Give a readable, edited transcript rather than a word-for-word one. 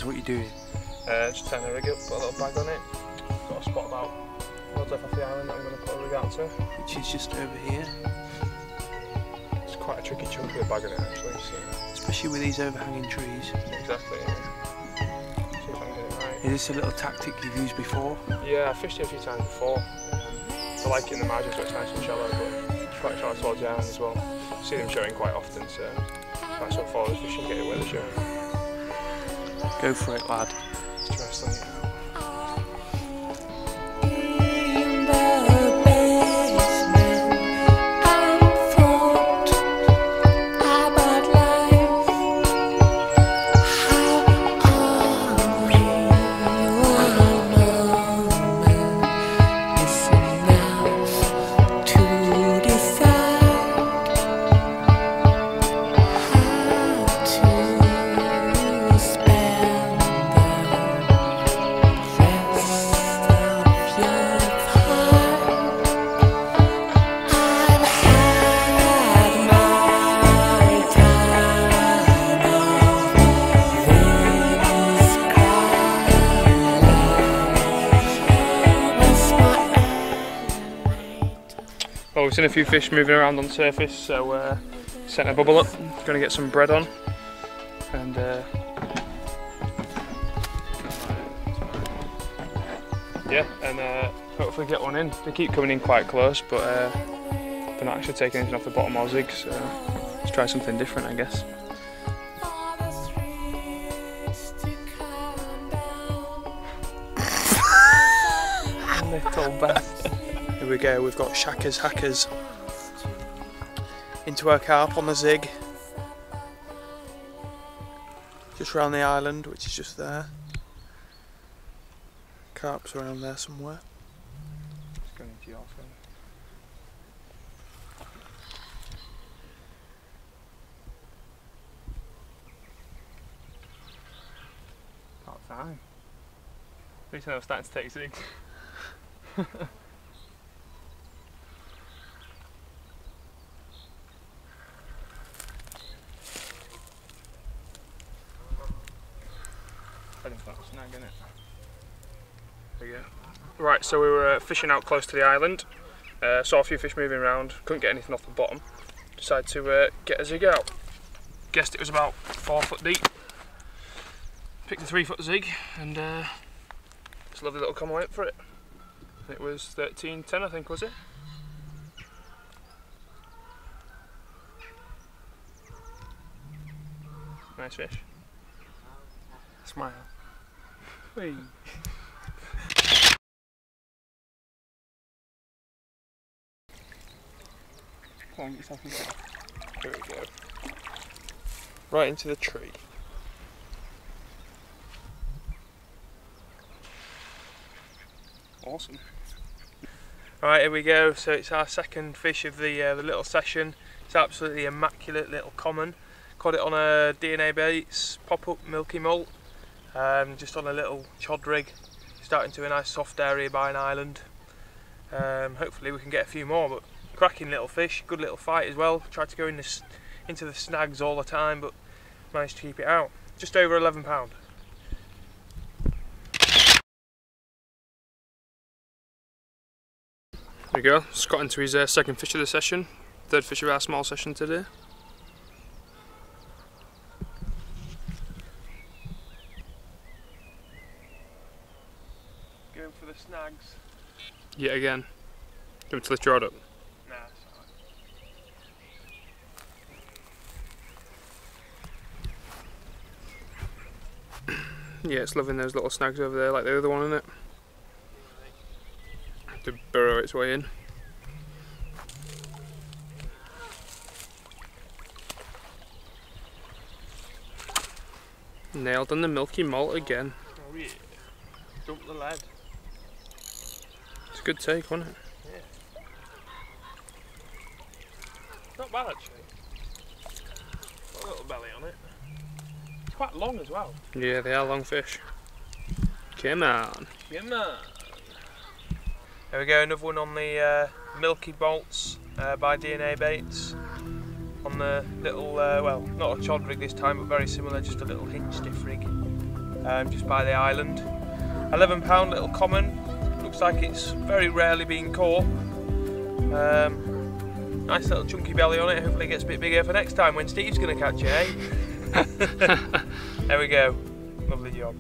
us what you're doing. Just turn the rig up, put a little bag on it. Got a spot about miles left off the island that I'm going to put a rig out to. Which is just over here. It's quite a tricky chunk of a bag on it actually. So. Especially with these overhanging trees. Exactly, yeah. See if I can get it right. Is this a little tactic you've used before? Yeah, I've fished it a few times before. I like it in the margins where it's nice and shallow, but it's quite shallow towards the island as well. I see them showing quite often, so that's what follow the fish and get it where they're showing. Go for it, lad. Let's try slinging it out. Well, we've seen a few fish moving around on the surface, so setting a bubble up, going to get some bread on, and yeah, and hopefully get one in. They keep coming in quite close, but they're not actually taking anything off the bottom or zig, so let's try something different, I guess. Little bastard. Here we go, we've got Shackers Hackers into our carp on the zig. Just round the island, which is just there. Carp's around there somewhere. Just going into your phone. About time. At least I was starting to take zigs. There we go. Right, so we were fishing out close to the island, saw a few fish moving around, couldn't get anything off the bottom, decided to get a zig out. Guessed it was about 4 foot deep, picked a 3 foot zig, and it's a lovely little come away for it. It was 13.10 I think, was it? Nice fish. Smile. Whee. Come on, get yourself in there. Here we go. Right into the tree. Awesome. Right, here we go. So it's our second fish of the little session. It's absolutely immaculate little common. Caught it on a DNA baits, pop-up milky malt. Just on a little chod rig, starting to a nice soft area by an island. Hopefully we can get a few more, but cracking little fish, good little fight as well. Tried to go in into the snags all the time, but managed to keep it out. Just over 11 pound. There we go, Scott into his second fish of the session, third fish of our small session today. Going for the snags. Yet again. Do you want to lift your rod up? Nah, it's alright. Yeah, it's loving those little snags over there like the other one, isn't it? To burrow its way in. Nailed on the milky malt again. Oh yeah. Dump the lead. It's a good take, wasn't it? Yeah. Not bad actually. Got a little belly on it. It's quite long as well. Yeah, they are long fish. Come on. Come on. There we go, another one on the milky bolts by DNA baits. On the little, well, not a chod rig this time, but very similar, just a little hinge stiff rig. just by the island. £11 little common. Looks like it's very rarely being caught. Nice little chunky belly on it. Hopefully it gets a bit bigger for next time when Steve's going to catch it, eh? There we go. Lovely job.